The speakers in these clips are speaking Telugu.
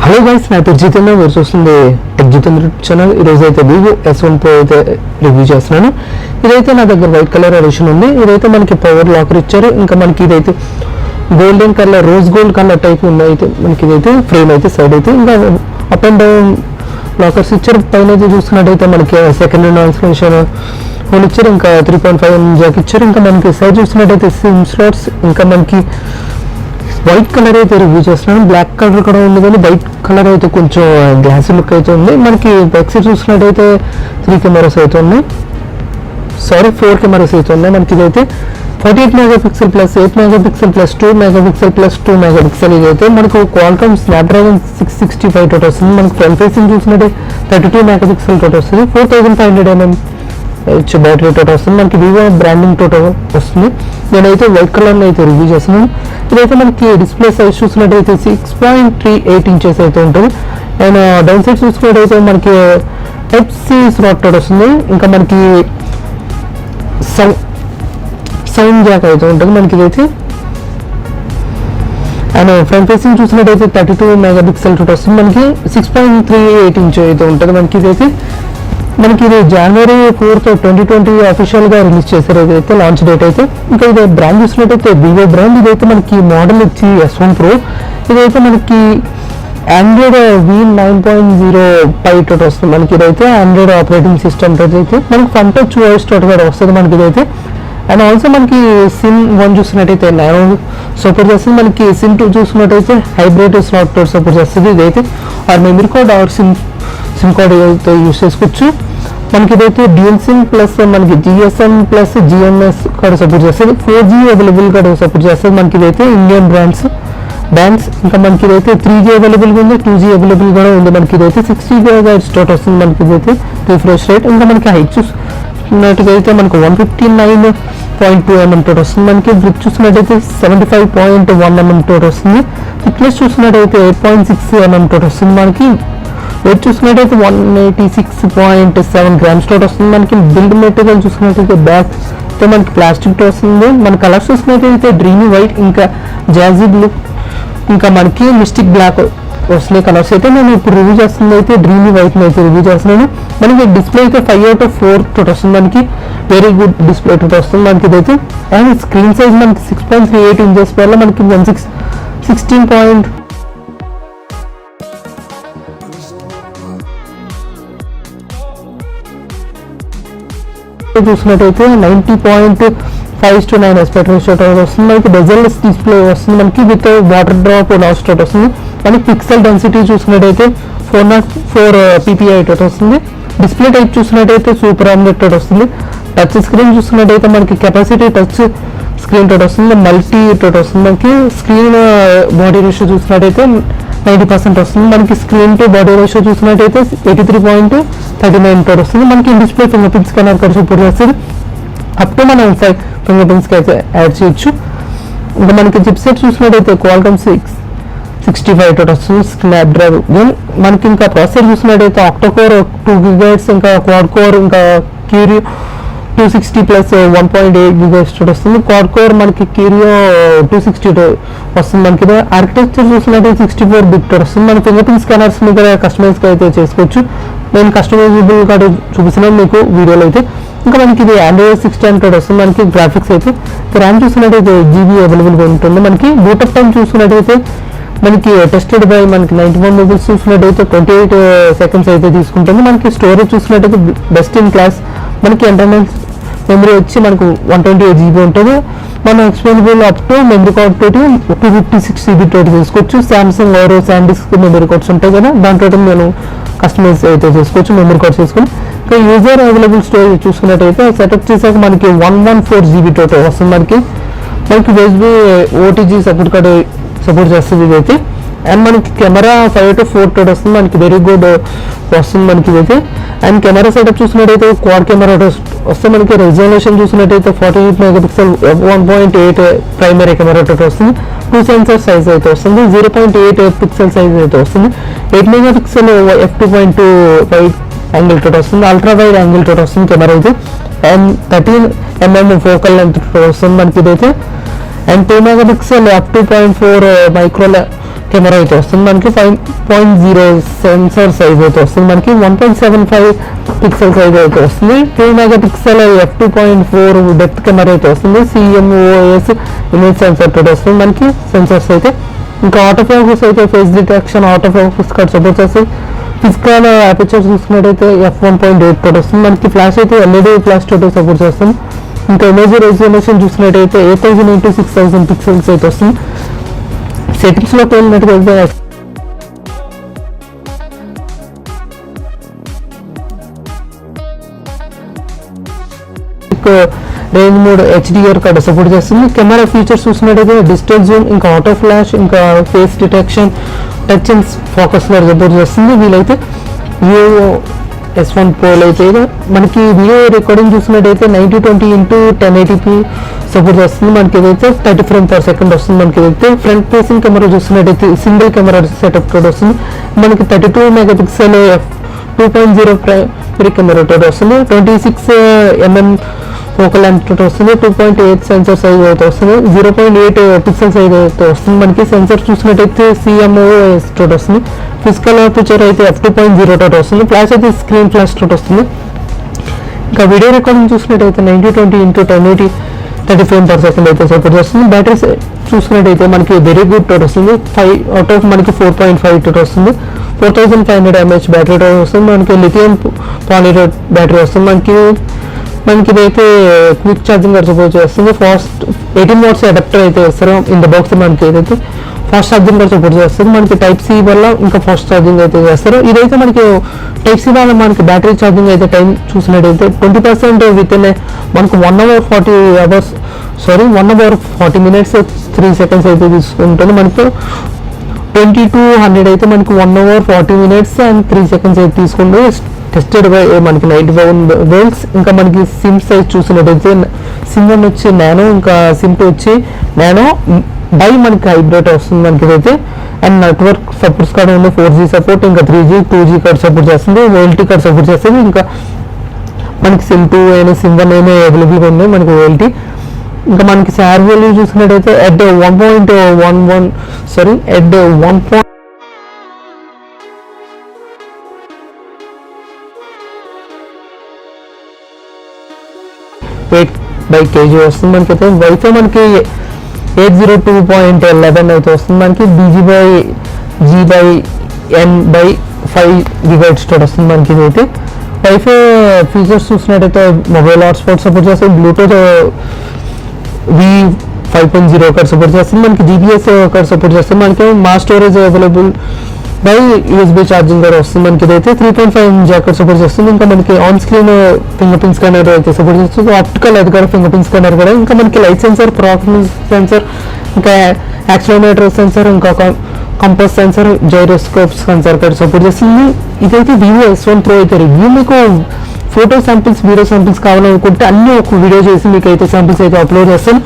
హలో గైస్, నా పేరు జితేంద్ర. మీరు చూస్తుంది TechJithendra ఛానల్. ఈరోజు అయితే Vivo S1 Pro అయితే రివ్యూ చేస్తున్నాను. ఇదైతే నా దగ్గర వైట్ కలర్ ఎడిషన్ ఉంది. ఇదైతే మనకి పవర్ లాకర్ ఇచ్చారు. ఇంకా మనకి ఇదైతే golden colour, rose gold colour type ఉంది. అయితే మనకి ఇదైతే ఫ్రేమ్ అయితే సైడ్ అయితే ఇంకా అప్ అండ్ డౌన్ లాకర్స్ ఇచ్చారు. పైన అయితే చూస్తున్నట్టయితే మనకి సెకండ్ హ్యాండ్ ఇన్స్టలేషన్ హోల్ ఇచ్చారు. ఇంకా 3.5 జాక్ ఇచ్చారు. ఇంకా మనకి సైడ్ చూస్తున్నట్టయితే సిమ్ స్లాట్స్. ఇంకా మనకి వైట్ కలర్ అయితే రివ్యూ చేస్తున్నాను. బ్లాక్ కలర్ కూడా ఉంది, కానీ వైట్ కలర్ అయితే కొంచెం గ్లాసీ లుక్ అయితే ఉంది. మనకి బ్యాక్ సైడ్ చూసినట్టయితే 3 కెమెరాస్ అయితే ఉన్నాయి, 4 కెమెరాస్ అయితే ఉన్నాయి. మనకి ఇదైతే 48 megapixel plus 8 megapixel plus 2 megapixel plus 2 megapixel. ఇదైతే మనకు క్వాల్కామ్ స్నాప్డ్రాగన్ 665 తోటి వస్తుంది. మనకి ఫ్రంట్ ఫేసింగ్ చూసినట్టే 32 మెగాపిక్సెల్ తోటి వస్తుంది. 4500 mAh బ్యాటరీ తోటి వస్తుంది. మనకి వివో బ్రాండింగ్ తోటి వస్తుంది. నేనైతే వైట్ కలర్లో అయితే రివ్యూ చేస్తున్నాను. ఇదైతే మనకి డిస్ప్లే సైజ్ చూసినట్టయితే 6.38 ఇంచెస్ అయితే ఉంటుంది. అండ్ డౌన్ సైడ్ చూసుకున్నట్టయితే మనకి Type-C స్లాట్ తోటి వస్తుంది. ఇంకా మనకి సౌండ్ జాక్ అయితే ఉంటుంది మనకి ఇదైతే. అండ్ ఫ్రంట్ ఫేసింగ్ చూసినట్టయితే 32 మెగాపిక్సెల్ తోటి వస్తుంది. మనకి 6.38 ఇంచ్ అయితే ఉంటుంది. మనకి ఇదైతే ఇది January 4th 2020 అఫీషియల్గా రిలీజ్ చేశారు. ఇదైతే లాంచ్ డేట్ అయితే. ఇంకా ఇది బ్రాండ్ చూసినట్టయితే వివో బ్రాండ్. ఇదైతే మనకి మోడల్ వచ్చి S1 Pro. ఇదైతే మనకి ఆండ్రాయిడ్ V9.0 తోటి వస్తుంది. మనకి ఇదైతే ఆండ్రాయిడ్ ఆపరేటింగ్ సిస్టమ్ తోటి అయితే మనకి ఫ్రంట్ టచ్ వాయిస్ తోటి కూడా వస్తుంది మనకి ఇదైతే. అండ్ ఆల్సో మనకి సిమ్ 1 చూసినట్టయితే నానో సపోర్ట్ చేస్తుంది. మనకి సిమ్ 2 చూసినట్టయితే హైబ్రిడ్ స్లాట్ తోటి సపోర్ట్ చేస్తుంది. ఇదైతే or memory card or SIM card అయితే యూస్ చేసుకోవచ్చు. మనకి ఇదైతే డ్యూల్ సిమ్ ప్లస్ మనకి GSM plus GMS card support చేస్తుంది. 4G అవైలబుల్ కార్డ్ సపోర్ట్ చేస్తుంది. మనకి ఇదైతే ఇండియన్ బ్రాండ్స్. ఇంకా మనకి ఇదైతే 3G అవైలబుల్గా ఉంది, 2G అవైలబుల్ కూడా ఉంది. మనకి ఇదైతే 60 GHz తోటి వస్తుంది. మనకి ఇదైతే రిఫ్రెష్ రేట్. ఇంకా మనకి హైట్ చూసుకున్నట్టుగా మనకి 159.2 mm తోటి వస్తుంది. మనకి బ్రిక్ చూసినట్టయితే 75.1 mm తోటి వస్తుంది. థిక్నెస్ చూసినట్టయితే 8.6 mm తోటి వస్తుంది. మనకి వెయిట్ చూసుకున్నట్టయితే 186.7 grams తోటి వస్తుంది. మనకి బిల్డ్ మెటీరియల్ చూసుకున్నట్టయితే బ్యాక్ అయితే మనకి ప్లాస్టిక్ తో వస్తుంది. మన కలర్స్ చూసుకున్నట్టయితే డ్రీమీ వైట్, ఇంకా జాజీ బ్లూ, ఇంకా మనకి మిస్టిక్ బ్లాక్ వస్తున్నాయి కలర్స్ అయితే. నేను ఇప్పుడు రివ్యూ చేస్తుంది అయితే డ్రీమీ వైట్ అయితే రివ్యూ చేస్తున్నాను. మనకి డిస్ప్లే అయితే 5/4 తోటి వస్తుంది. మనకి వెరీ గుడ్ డిస్ప్లే తోటి వస్తుంది మనకి ఇదైతే. అండ్ స్క్రీన్ సైజ్ మనకి 6.38 ఇంచెస్ వల్ల మనకి 16 చూసినట్టయితే 90.5:9 aspect ratio వస్తుంది. మనకి బెజల్లెస్ డిస్ప్లే వస్తుంది. మనకి విత్ వాటర్ డ్రాప్ నాచ్ తోటి వస్తుంది. మనకి పిక్సెల్ డెన్సిటీ చూసినట్టయితే 404 ppi తోటి వస్తుంది. డిస్ప్లే టైప్ చూసినట్టయితే సూపర్ AMOLED తోటి వస్తుంది. టచ్ స్క్రీన్ చూసినట్టయితే మనకి కెపాసిటీ టచ్ స్క్రీన్ తోటి వస్తుంది, మల్టీ తోటి వస్తుంది. మనకి స్క్రీన్ బాడీ రేషియో చూసినట్టయితే 90% వస్తుంది. మనకి స్క్రీన్ టు బాడీ రేషియో చూసినట్టయితే 83.39 తోటి వస్తుంది. మనకి డిస్ప్లే ఫింగర్ ప్రింట్ స్కానర్ కూడా సపోర్ట్ చేస్తుంది. అప్ టు మనం 5 ఫింగర్ ప్రింట్స్కి అయితే యాడ్ చేయొచ్చు. ఇంకా మనకి చిప్సెట్ చూసినట్టయితే క్వాల్కామ్ 665 తోటి వస్తుంది. స్నాప్డ్రాగన్ మనకి ఇంకా ప్రాసెసర్ చూసినట్టయితే ఆక్టోకోర్ 2 GHz, ఇంకా క్వాడ్ కోర్, ఇంకా క్యూరియో 260 ప్లస్ 1.8 GHz తోటి వస్తుంది. క్వాడ్ కోర్ మనకి క్యూరియో 260 వస్తుంది. మనకి ఆర్కిటెక్చర్ చూసినట్టయితే 64 బిట్ తోటి వస్తుంది. మన ఫింగర్ ప్రింట్ స్కానర్స్ మీద కస్టమైజ్ అయితే చేసుకోవచ్చు. నేను కస్టమైజబుల్ కార్డు చూపిస్తున్నాను మీకు వీడియోలో అయితే. ఇంకా మనకి ఇది Android 16 తోటి వస్తుంది. మనకి గ్రాఫిక్స్ అయితే ర్యామ్ చూసినట్టయితే 8 GB అవైలబుల్గా ఉంటుంది. మనకి బూటప్ టైం చూసినట్టయితే మనకి టెస్టెడ్ బై మనకి 91 మొబైల్స్ చూసినట్టయితే 28 seconds అయితే తీసుకుంటుంది. మనకి స్టోరేజ్ చూసినట్టయితే బెస్ట్ ఇన్ క్లాస్. మనకి ఇంటర్నల్ మెమరీ వచ్చి మనకు 128 GB ఉంటుంది. మనం expendable up to memory card తోటి 256 GB తోటి తీసుకోవచ్చు. సామ్సంగ్ ఆరో శాండిస్క్ మెమరీ కార్డ్స్ ఉంటాయి కదా, దాంతో నేను కస్టమైజ్ అయితే చేసుకోవచ్చు మెమరీ కార్డ్స్ చేసుకుని. ఇంకా యూజర్ అవైలబుల్ స్టోరేజ్ చూసుకున్నట్టయితే సెటప్ చేసాక మనకి 114 GB తోటి వస్తుంది. మనకి USB OTG సపోర్ట్ చేస్తుంది ఇదైతే. అండ్ మనకి కెమెరా 5/4 తోటి వస్తుంది. మనకి వెరీ గుడ్ వస్తుంది మనకి ఇదైతే. అండ్ కెమెరా సెటప్ చూసినట్టయితే క్వాడ్ కెమెరా వస్తే మనకి రెజల్యూషన్ చూసినట్టయితే 48 మెగాపిక్సెల్ 1.8 ప్రైమరీ కెమెరా తోటి వస్తుంది. 2 సెన్సర్ సైజ్ అయితే వస్తుంది. 0.8 పిక్సెల్ సైజ్ అయితే వస్తుంది. 8 మెగాపిక్సెల్ f2.2 వైడ్ యాంగిల్ తోటి వస్తుంది. అల్ట్రా వైడ్ యాంగిల్ తోటి వస్తుంది కెమెరా అయితే. అండ్ 13 mm ఫోకల్ లెంత్ వస్తుంది మనకి ఇదైతే. And 2 megapixel f2.4 micro camera అయితే వస్తుంది మనకి. 5.0 సెన్సార్ సైజ్ అయితే వస్తుంది మనకి. 1.75 పిక్సెల్ సైజ్ అయితే వస్తుంది. 3 మెగాపిక్సెల్ f2.4 డెప్త్ కెమెరా అయితే వస్తుంది. CMOS ఇమేజ్ సెన్సార్ తోటి వస్తుంది మనకి సెన్సార్స్ అయితే. ఇంకా ఆటో ఫోకస్ అయితే face detection, auto focus card support చేస్తుంది. ఫిజికల్ అపర్చర్ చూసుకున్నట్టయితే f1.8 తోటి వస్తుంది మనకి. ఫ్లాష్ అయితే LED ఫ్లాష్ తోటి సపోర్ట్ చేస్తుంది. ఇంకా ఇమేజ్ రెజల్యూషన్ చూసినట్టయితే 8000x6000 పిక్సెల్స్ అయితే వస్తుంది. సెట్టింగ్స్లోకి వెళ్ళినట్టుగా range mode HDR card support చేస్తుంది. కెమెరా ఫీచర్స్ చూసినట్టయితే డిజిటల్ జూమ్, ఇంకా ఆటో ఫ్లాష్, ఇంకా face detection, touch and focus card support చేస్తుంది. వీలైతే Vivo S1 Proలో అయితే మనకి వీడియో రికార్డింగ్ చూసినట్టయితే 9020x1080p సపోర్ట్ చేస్తుంది మనకి. ఇదైతే 30 frames/second వస్తుంది మనకి. ఇదైతే ఫ్రంట్ ఫేసింగ్ కెమెరా చూసినట్టయితే సింగిల్ కెమెరా సెటప్ తోటి వస్తుంది మనకి. 32 మెగాపిక్సెల్ f2.0 ప్రైమరీ కెమెరా తోటి వస్తుంది. 26mm ఫోకల్ లెంత్ తోటి వస్తుంది. 2.8 సెన్సర్ సైజ్ అయితే వస్తుంది. 0.8 పిక్సెల్ సైజ్ అయితే వస్తుంది మనకి. సెన్సర్ చూసినట్టయితే CMOS తోటి వస్తుంది. ఫిజికల్ అపర్చర్ అయితే f2.0 తోటి వస్తుంది. ఫ్లాష్ అయితే స్క్రీన్ ఫ్లాష్ తోటి వస్తుంది. ఇంకా వీడియో రికార్డింగ్ చూసినట్టయితే 9020x1080 30 frames/second అయితే సపోర్ట్ చేస్తుంది. బ్యాటరీస్ చూసినట్టయితే మనకి వెరీ గుడ్ తోటి వస్తుంది. 5 మనకి 4.5 తోటి వస్తుంది. 4500 mAh బ్యాటరీ తోటి వస్తుంది మనకి. లిథియం పాలిమర్ బ్యాటరీ వస్తుంది మనకి. ఇదైతే క్విక్ ఛార్జింగ్ కూడా సపోర్ట్ చేస్తుంది. ఫాస్ట్ 18 watts అడాప్టర్ అయితే వేస్తారు ఇన్ ద బాక్స్ మనకి. ఏదైతే ఫాస్ట్ ఛార్జింగ్ కూడా సపోర్ట్ చేస్తుంది మనకి. Type-C వల్ల ఇంకా ఫాస్ట్ ఛార్జింగ్ అయితే చేస్తారు. ఇదైతే మనకి Type-C వల్ల మనకి బ్యాటరీ ఛార్జింగ్ అయితే టైం చూసినట్టయితే 20% విత్ ఇన్ మనకు 1 hour 40 minutes 3 seconds అయితే తీసుకుంటుంది మనకు. 2200 అయితే మనకి 1 hour 40 minutes and 3 seconds అయితే తీసుకుంటుంది. టెస్టెడ్ బై మనకి 97 వేల్స్. ఇంకా మనకి సిమ్ సైజ్ చూసినట్టయితే సిమ్ 1 వచ్చి నానో, ఇంకా సిమ్ 2 వచ్చి నానో బై మనకి హైబ్రిడ్ వస్తుంది మనకి ఇదైతే. అండ్ నెట్వర్క్ సపోర్ట్స్ కార్డ్ ఉంది. 4G సపోర్ట్, ఇంకా 3G 2G కార్డ్ సపోర్ట్ చేస్తుంది. OLT కార్డ్ సపోర్ట్ చేస్తుంది. ఇంకా మనకి సిమ్ 2 అయినా సిమ్ 1 అయినా అవైలబుల్గా ఉంది మనకి OLT. ఇంకా మనకి సార్ వాల్యూ చూసినట్టయితే at 1.8/kg వస్తుంది మనకైతే. వైఫై మనకి 802.11 అయితే వస్తుంది మనకి. BGN/5 GHz తోటి వస్తుంది మనకి. ఇదైతే వైఫై ఫీచర్స్ చూసినట్టయితే మొబైల్ హాట్స్పాట్ సపోర్ట్ చేస్తుంది. బ్లూటూత్ V5.0 కార్డ్ సపోర్ట్ చేస్తుంది మనకి. GPS కార్డ్ సపోర్ట్ చేస్తుంది మనకి. మా storage available by USB charging కూడా వస్తుంది మనకి. ఇదైతే 3.5 జాక్ సపోర్ట్ చేస్తుంది. ఇంకా మనకి on screen finger print scanner అయితే సపోర్ట్ చేస్తుంది. ఆప్టికల్ అది కూడా ఫింగర్ ప్రింట్ స్కానర్ కూడా. ఇంకా మనకి లైట్ సెన్సర్, ప్రాక్సిమిటీ సెన్సర్, ఇంకా యాక్సిలరోమీటర్ సెన్సర్, ఇంకా కంపాస్ సెన్సర్, జైరోస్కోప్ సెన్సర్ కూడా సపోర్ట్ చేస్తుంది. ఇదైతే Vivo S1 Pro అయితే రివ్యూ. మీకు ఫోటో శాంపిల్స్, వీడియో శాంపిల్స్ కావాలనుకుంటే అన్నీ ఒక వీడియో చేసి మీకు అయితే శాంపిల్స్ అయితే అప్లోడ్ చేస్తాను.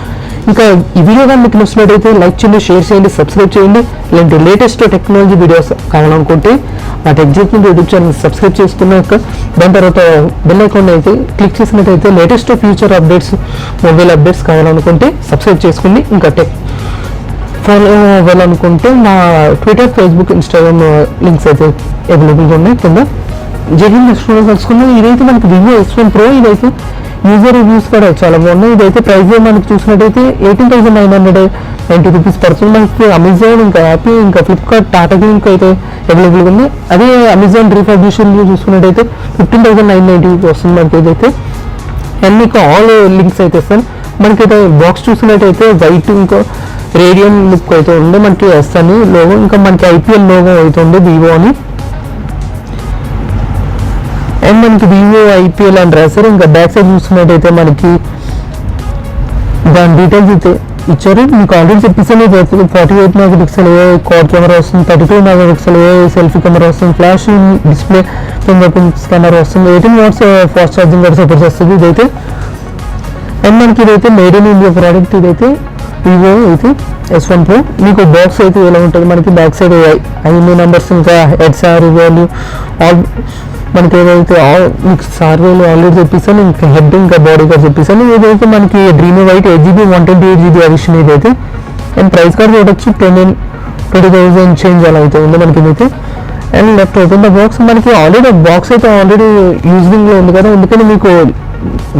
ఇంకా ఈ వీడియో కానీ మీకు నచ్చినట్టయితే లైక్ చేయండి, షేర్ చేయండి, సబ్స్క్రైబ్ చేయండి. ఇలాంటి లేటెస్ట్ టెక్నాలజీ వీడియోస్ కావాలనుకుంటే మా TechJithendra యూట్యూబ్ ఛానల్ సబ్స్క్రైబ్ చేసుకున్నాక దాని తర్వాత బెల్ ఐకాన్ అయితే క్లిక్ చేసినట్టయితే latest future updates, mobile updates కావాలనుకుంటే సబ్స్క్రైబ్ చేసుకోండి. ఇంకా ఫాలో అవ్వాలనుకుంటే మా ట్విట్టర్, ఫేస్బుక్, ఇన్స్టాగ్రామ్ లింక్స్ అయితే అవైలబుల్గా ఉన్నాయి కింద. జగన్ తెలుసుకున్నాం. ఇదైతే మనకి Vivo S1 Pro. ఇదైతే యూజర్ రివ్యూస్ కూడా చాలా బాగున్నాయి. ఇదైతే ప్రైస్ మనకి చూసినట్టయితే 18,990 రూపీస్ పడుతుంది మనకి. అమెజాన్, ఇంకా యాపీ, ఇంకా ఫ్లిప్కార్ట్, టాటా క్లిక్ అయితే అవైలబుల్గా ఉంది. అదే అమెజాన్ రీఫర్బిషన్ చూసుకున్నట్టయితే 15,990 వస్తుంది మనకి. ఇదైతే అండ్ మీకు ఆల్ లింక్స్ అయితే ఇస్తాను. మనకి అయితే బాక్స్ చూసినట్టయితే వైట్, ఇంకా రేడియం లుక్ అయితే ఉంది మనకి. ఎస్ అని లోగో, ఇంకా మనకి IPL లోగో అయితే ఉంది Vivo అని. అండ్ మనకి Vivo IPL అని రాశారు. ఇంకా బ్యాక్ సైడ్ చూసుకున్నట్టయితే మనకి దాని డీటెయిల్స్ అయితే ఇచ్చారు. మీకు ఆల్రెడీ చెప్పేసాను. 48 మెగాపిక్సెల్ క్వాడ్ కెమెరా వస్తుంది. 32 మెగాపిక్సెల్ సెల్ఫీ కెమెరా వస్తుంది. Flash display finger print scanner వస్తుంది. 18 watts ఫాస్ట్ ఛార్జింగ్ కూడా సపోర్ట్ చేస్తుంది ఇదైతే. అండ్ మనకి ఇదైతే మేడ్ ఇన్ ఇండియా ప్రోడక్ట్. ఇదైతే Vivo అయితే S1 Pro. మీకు బాక్స్ అయితే ఎలా ఉంటుంది మనకి. బ్యాక్ సైడ్ IMEI నెంబర్స్, ఇంకా హెడ్ వాల్యూ ఆల్ మనకి ఏదైతే మీకు వాల్యూ ఆల్రెడీ చెప్పేసాను. ఇంకా హెడ్, ఇంకా బాడీ కూడా చెప్పేసాను. ఇదైతే మనకి dream white 8GB 128GB edition ఇదైతే. అండ్ ప్రైస్ కార్డ్ చూడొచ్చు 20,000 చేంజ్ అలా అయితే ఉంది మనకి ఇదైతే. And left open the box, మనకి ఆల్రెడీ బాక్స్ అయితే ఆల్రెడీ యూజింగ్లో ఉంది కదా, ఎందుకని మీకు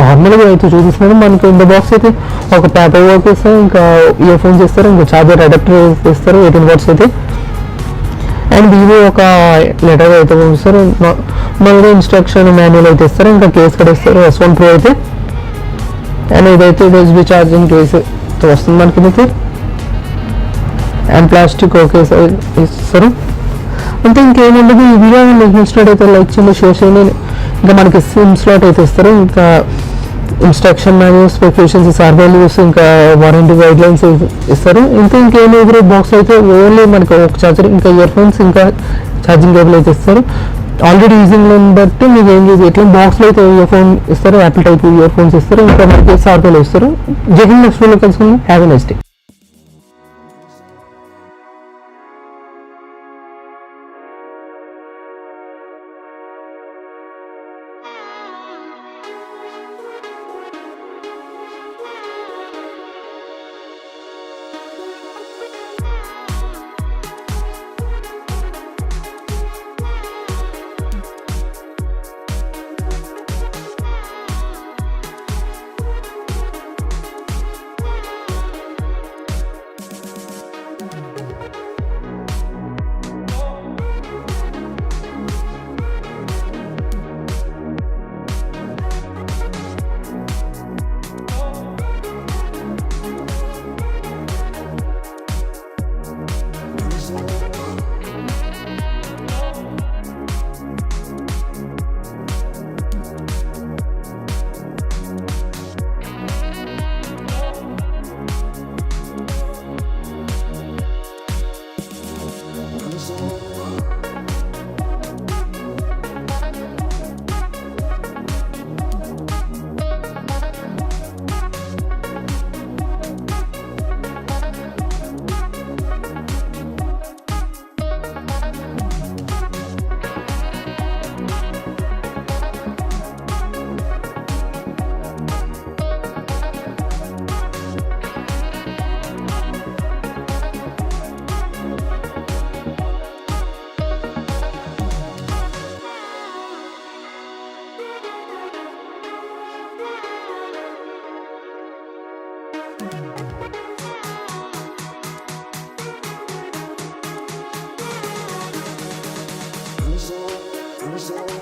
నార్మల్గా అయితే చూపిస్తున్నాను. మనకి ఇన్ ద బాక్స్ అయితే ఒక పేపర్ వర్క్ ఇస్తారు, ఇంకా ఇయర్ ఫోన్స్ ఇస్తారు, ఇంకా చార్జర్ అడాప్టర్ ఇస్తారు 18 వాట్స్ అయితే. అండ్ వివో ఒక లెటర్ అయితే ఇస్తారు, మళ్ళీ ఇన్స్ట్రక్షన్ మాన్యువల్ అయితే ఇస్తారు, ఇంకా కేస్ కూడా ఇస్తారు S1 Pro అయితే. అండ్ ఇదైతే USB ఛార్జింగ్ కేస్ వస్తుంది మనకి అయితే. అండ్ ప్లాస్టిక్ ఓకే ఇస్తారు. అంటే ఇంకేముండదు. ఈ వీడియో మీకు నచ్చినట్టయితే లైక్ చేయండి, షేర్ చేయండి. ఇంకా మనకి సిమ్ స్లాట్ అయితే ఇస్తారు, ఇంకా ఇన్స్ట్రక్షన్ మాన్యువల్, స్పెసిఫికేషన్స్, వాల్యూస్, ఇంకా వారంటీ గైడ్ లైన్స్ ఇస్తారు. ఇంకేం ఎదురు బాక్స్ అయితే ఓన్లీ మనకి ఒక చార్జర్, ఇంకా ఇయర్ ఫోన్స్, ఇంకా ఛార్జింగ్ కేబుల్ అయితే ఇస్తారు. ఆల్రెడీ యూజింగ్లో బట్టి మీకు ఏం చేసి ఎట్లా బాక్స్లో అయితే ఇయర్ ఫోన్ ఇస్తారు, యాపిల్ టైప్ ఇయర్ ఫోన్స్ ఇస్తారు, ఇంకా మనకి సార్వేలు ఇస్తారు. జై హింద్, నెక్స్ట్ వీడియోలో కలుసుకుందాం. Have a nice day. Result.